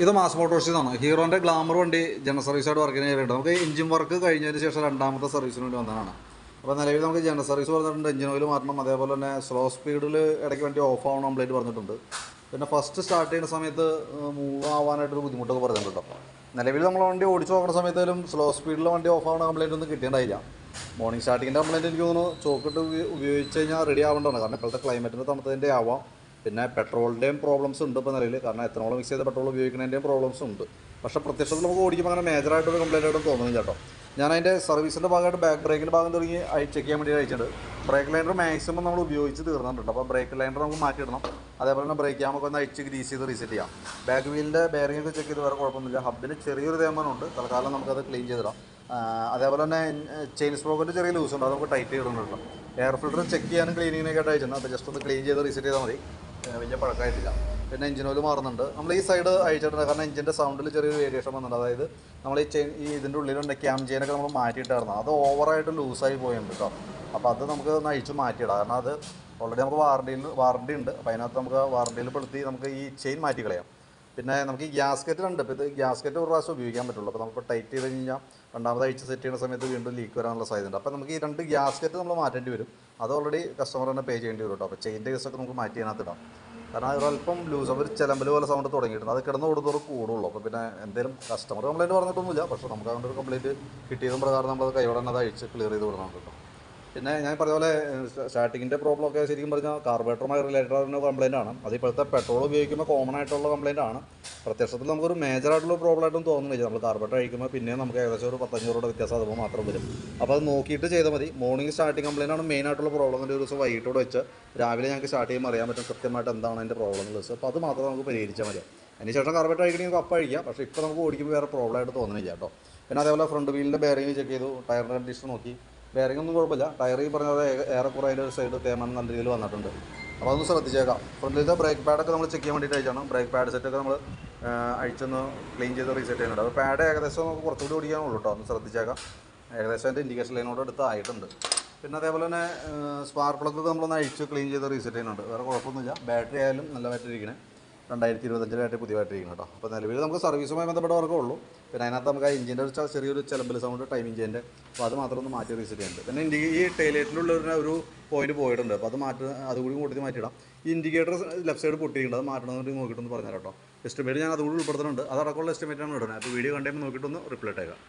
ഇത് mass മോട്ടോഴ്സിന്നാണ്. ഹീറോൻ്റെ glamour വണ്ടി general സർവീസായിട്ട് വർക്കിന് കയറിയിട്ട് നമുക്ക് എഞ്ചിൻ വർക്ക് കഴിഞ്ഞതിന് ശേഷം രണ്ടാമത്തെ സർവീസിന് വേണ്ടി വന്നതാണ്. അപ്പോൾ നിലവിൽ നമുക്ക് ജനറൽ സർവീസ് പറഞ്ഞിട്ടുണ്ട്, എഞ്ചിൻ ഓയിൽ മാറ്റണം, അതേപോലെ തന്നെ സ്ലോ സ്പീഡിൽ ഇടയ്ക്ക് വണ്ടി ഓഫ് ആവണം കംപ്ലൈൻറ്റ് പറഞ്ഞിട്ടുണ്ട്. പിന്നെ ഫസ്റ്റ് സ്റ്റാർട്ട് ചെയ്യുന്ന സമയത്ത് മൂവ് ആവാനായിട്ടൊരു ബുദ്ധിമുട്ടൊക്കെ പറഞ്ഞിട്ടുണ്ട് കേട്ടോ. നിലവിൽ നമ്മൾ വണ്ടി ഓടിച്ച് നോക്കുന്ന സമയത്തായാലും സ്ലോ സ്പീഡിൽ വണ്ടി ഓഫ് ആവുന്ന കംപ്ലൈൻറ്റ് ഒന്നും കിട്ടിയിട്ടുണ്ടായില്ല. മോർണിംഗ് സ്റ്റാർട്ടിങ്ങിൻ്റെ കംപ്ലൈൻറ്റ് എനിക്ക് തോന്നുന്നു ചോക്കിട്ട് ഉപയോഗിച്ച് കഴിഞ്ഞാൽ റെഡി ആവേണ്ടതാണ്. കാരണം ഇപ്പോഴത്തെ ക്ലൈമറ്റിൻ്റെ തണുത്തതിൻ്റെ ആവാം. പിന്നെ പെട്രോളിൻ്റെയും പ്രോബ്ലംസ് ഉണ്ട് ഇപ്പോൾ നിലവിൽ. കാരണം എത്തനോൾ മിക്സ് ചെയ്ത പെട്രോൾ ഉപയോഗിക്കുന്നതിൻ്റെയും പ്രോബ്ലംസ് ഉണ്ട്. പക്ഷേ പ്രത്യക്ഷത്തിൽ നമുക്ക് ഓടിക്കുമ്പോൾ അങ്ങനെ മേജറായിട്ടൊരു കംപ്ലൈൻറ്റ് ആയിട്ടും തോന്നുന്നില്ല കേട്ടോ. ഞാൻ അതിൻ്റെ സർവീസിൻ്റെ ഭാഗമായിട്ട് ബാക്ക് ബ്രേക്കിൻ്റെ ഭാഗം തുടങ്ങി ചെക്ക് ചെയ്യാൻ വേണ്ടി അയച്ചിട്ടുണ്ട്. ബ്രേക്ക് ലൈനർ മാക്സിമം നമ്മൾ ഉപയോഗിച്ച് തീർന്നിട്ടുണ്ട്. അപ്പോൾ ബ്രേക്ക് ലൈനർ നമുക്ക് മാറ്റിയിടണം. അതേപോലെ തന്നെ ബ്രേക്ക് നമുക്ക് ഒന്ന് അയച്ച് ഗ്രീസ് ചെയ്ത് റീസെറ്റ് ചെയ്യാം. ബാക്ക് വീലിൻ്റെ ബെയറിംഗ് ഒക്കെ ചെക്ക് ചെയ്ത് വേറെ കുഴപ്പമൊന്നുമില്ല. ഹബിന് ചെറിയൊരു തേയ്മാനമുണ്ട്, തൽക്കാലം നമുക്കത് ക്ലീൻ ചെയ്തിടാം. അതേപോലെ തന്നെ ചെയിൻ സ്പ്രോക്കറ്റ് ചെറിയ ലൂസ് ഉണ്ട്, അത് നമുക്ക് ടൈറ്റ് ചെയ്തിടുന്നുണ്ട്. എയർ ഫിൽറ്റർ ചെക്ക് ചെയ്യാനും ക്ലീനിങ്ങിനൊക്കെ ആയിട്ട് അയച്ചിട്ടുണ്ട്. അപ്പോൾ ജസ്റ്റ് ഒന്ന് ക്ലീൻ ചെയ്ത് റീസെറ്റ് ചെയ്താൽ മതി, വലിയ പഴക്കമായിട്ടില്ല. പിന്നെ എഞ്ചിൻ ഓയിൽ മാറുന്നുണ്ട്. നമ്മൾ ഈ സൈഡ് അയച്ചിട്ടുണ്ട്, കാരണം എഞ്ചിൻ്റെ സൗണ്ടിൽ ചെറിയൊരു വേരിയേഷൻ വന്നിട്ടുണ്ട്. അതായത് നമ്മൾ ഈ ഇതിൻ്റെ ഉള്ളിലുണ്ട് ക്യാം ചെയിനൊക്കെ നമ്മൾ മാറ്റിയിട്ടായിരുന്നു, അത് ഓവറായിട്ട് ലൂസായി പോയിട്ടുണ്ട് കേട്ടോ. അപ്പോൾ അത് നമുക്ക് ഒന്ന് അഴിച്ച് മാറ്റിയിടാം. കാരണം അത് ഓൾറെഡി നമുക്ക് വാറണ്ടി ഉണ്ട്. അപ്പോൾ അതിനകത്ത് നമുക്ക് വാറണ്ടിയിൽ പെടുത്തി നമുക്ക് ഈ ചെയിൻ മാറ്റി കളയാം. പിന്നെ നമുക്ക് ഈ ഗ്യാസ്കറ്റ് ഇപ്പോൾ ഇത് ഗ്യാസ്കറ്റ് ഒരു പ്രാവശ്യം ഉപയോഗിക്കാൻ പറ്റുള്ളൂ. അപ്പോൾ നമുക്ക് ടൈറ്റ് ചെയ്ത് കഴിഞ്ഞാൽ രണ്ടാമത് അഴിച്ച് സെറ്റ് ചെയ്യുന്ന സമയത്ത് വീണ്ടും ലീക്ക് വരാനുള്ള സാധ്യതയുണ്ട്. അപ്പോൾ നമുക്ക് ഈ 2 ഗ്യാസ്കറ്റ് നമ്മൾ മാറ്റേണ്ടി വരും. അത് ഓൾറെഡി കസ്റ്റമർ തന്നെ പേ ചെയ്യേണ്ടി വരും കേട്ടോ. അപ്പോൾ ചെയിൻ്റെ കേസൊക്കെ നമുക്ക് മാറ്റി അതിനകത്ത് ഇടാം. കാരണം അതൊരല്പം ലൂസ്, അവർ ചിലമ്പൽ പോലെ സൗണ്ട് തുടങ്ങിയിട്ടുണ്ട്. അത് കിടന്ന് ഓടുന്നതോറും കൂടുള്ളൂ. അപ്പോൾ പിന്നെ എന്തെങ്കിലും കസ്റ്റമർ കംപ്ലയിൻറ്റ് പറഞ്ഞിട്ടൊന്നുമില്ല, പക്ഷേ നമുക്ക് അതുകൊണ്ട് ഒരു കംപ്ലയിൻറ്റ് കിട്ടിയതും പ്രകാരം നമ്മളത് കൈയോടെ തന്നെ അത് അഴിച്ച് ക്ലിയർ ചെയ്ത് വിടണം കേട്ടോ. പിന്നെ ഞാൻ പറഞ്ഞ പോലെ സ്റ്റാർട്ടിങ്ങിൻ്റെ പ്രോബ്ലമൊക്കെ ശരിക്കും പറഞ്ഞാൽ കാർബറേറ്ററുമായി റിലേറ്റഡ് ആയിട്ടുള്ള കംപ്ലയിൻ്റ് ആണ്. അത് ഇപ്പോഴത്തെ പെട്രോൾ ഉപയോഗിക്കുമ്പോൾ കോമൺ ആയിട്ടുള്ള കംപ്ലയിൻ്റ് ആണ്. പ്രത്യക്ഷത്തിൽ നമുക്കൊരു മേജറായിട്ടുള്ള പ്രോബ്ലം ആയിട്ടും തോന്നുന്നില്ല. നമ്മൾ കാർബറേറ്റർ കഴിക്കുമ്പോൾ പിന്നെ നമുക്ക് ഏകദേശം ഒരു 500 രൂപയുടെ വ്യത്യാസം അതുമ്പോൾ മാത്രം വരും. അപ്പോൾ അത് നോക്കിയിട്ട് ചെയ്താൽ മതി. മോർണിംഗ് സ്റ്റാർട്ടിങ് കംപ്ലയിൻ്റ് ആണ് മെയിൻ ആയിട്ടുള്ള പ്രോബ്ലം. ഒരു ദിവസം വൈകിട്ടോട് വെച്ച് രാവിലെ ഞങ്ങൾക്ക് സ്റ്റാർട്ട് ചെയ്യുമ്പോൾ അറിയാൻ പറ്റും കൃത്യമായിട്ട് എന്താണ് അതിൻ്റെ പ്രോബ്ലം എന്നുള്ളത്. അപ്പോൾ അത് മാത്രം നമുക്ക് പരിഹരിച്ചാൽ മതി. അതിനുശേഷം കാർബറേറ്റർ കഴിക്കണമെങ്കിൽ അപ്പം അഴിക്കാം. പക്ഷേ ഇപ്പോൾ നമുക്ക് ഓടിക്കുമ്പോൾ വേറെ പ്രോബ്ലം ആയിട്ട് തോന്നുന്നില്ല കേട്ടോ. പിന്നെ അതേപോലെ ഫ്രണ്ട് വീലിൻ്റെ ബെയറിംഗ് ചെക്ക് ചെയ്തു, ടയറിൻ്റെ കണ്ടീഷൻ നോക്കി. ബെയറിംഗ് ഒന്നും കുഴപ്പമില്ല. ടയർ ഈ പറഞ്ഞത് ഏറെക്കുറെ അതിൻ്റെ ഒരു സൈഡ് തേയ്മാനം നല്ല രീതിയിൽ വന്നിട്ടുണ്ട്. അപ്പോൾ അതൊന്ന് ശ്രദ്ധിച്ചേക്കാം. ഫ്രണ്ടിലത്തെ ബ്രേക്ക് പാഡൊക്കെ നമ്മൾ ചെക്ക് ചെയ്യാൻ വേണ്ടിയിട്ട് അയച്ചാണ്. ബ്രേക്ക് പാഡ് സെറ്റൊക്കെ നമ്മൾ അഴിച്ചൊന്ന് ക്ലീൻ ചെയ്ത് റീസെറ്റ് ചെയ്യുന്നുണ്ട്. അപ്പോൾ പാഡ് ഏകദേശം നമുക്ക് കുറച്ചുകൂടി ഓടിക്കാനുള്ളൂ കേട്ടോ. ഒന്ന് ശ്രദ്ധിച്ചേക്കാം. ഏകദേശം അതിൻ്റെ ഇൻഡിക്കേഷൻ ലൈനോട് എടുത്തായിട്ടുണ്ട്. പിന്നെ അതേപോലെ തന്നെ സ്പാർക്ക് പ്ലഗ് നമ്മളൊന്ന് അഴിച്ച് ക്ലീൻ ചെയ്ത് റീസെറ്റ് ചെയ്യുന്നുണ്ട്. വേറെ കുഴപ്പമൊന്നുമില്ല. ബാറ്ററി ആയാലും നല്ല ബാറ്ററി ഇരിക്കണേ. 2025 ബാറ്ററി പുതിയ ബാറ്ററി ഇരിക്കണം കേട്ടോ. അപ്പോൾ നിലവിൽ നമുക്ക് സർവീസുമായി ബന്ധപ്പെട്ട വർക്കേ ഉള്ളൂ. പിന്നെ അതിനകത്ത് നമുക്ക് ആ എഞ്ചിൻ്റെ ഒരു ചെറിയൊരു ചിലമ്പൽ സൗണ്ട് ടൈം ഇഞ്ചിൻ്റെ, അപ്പോൾ അത് മാത്രം ഒന്ന് മാറ്റി റീസെറ്റ് ചെയ്യുന്നുണ്ട്. പിന്നെ ഈ ടൈലൈറ്റിൻ്റെ ഉള്ളിൽ ഒരു പോയിന്റ് പോയിട്ടുണ്ട്. അപ്പോൾ അത് അതുകൂടി കൂട്ടി മാറ്റിയിടാം. ഈ ഇൻഡിക്കേറ്റർ ലെഫ്റ്റ് സൈഡ് പൊട്ടിയിട്ടുണ്ട്, അത് മാറ്റണമെന്ന് നോക്കിയിട്ടൊന്ന് പറഞ്ഞുതരാം കേട്ടോ. എസ്റ്റിമേറ്റ് ഞാൻ അതുകൂടി ഉൾപ്പെടുത്തുന്നുണ്ട്. അതടക്കമുള്ള എസ്റ്റിമേറ്റാണ് ഇടുന്നത്. അപ്പോൾ വീഡിയോ കണ്ടുമ്പോൾ നോക്കിയിട്ടൊന്ന് റിപ്ലൈ ഇട്ടേക്കാം.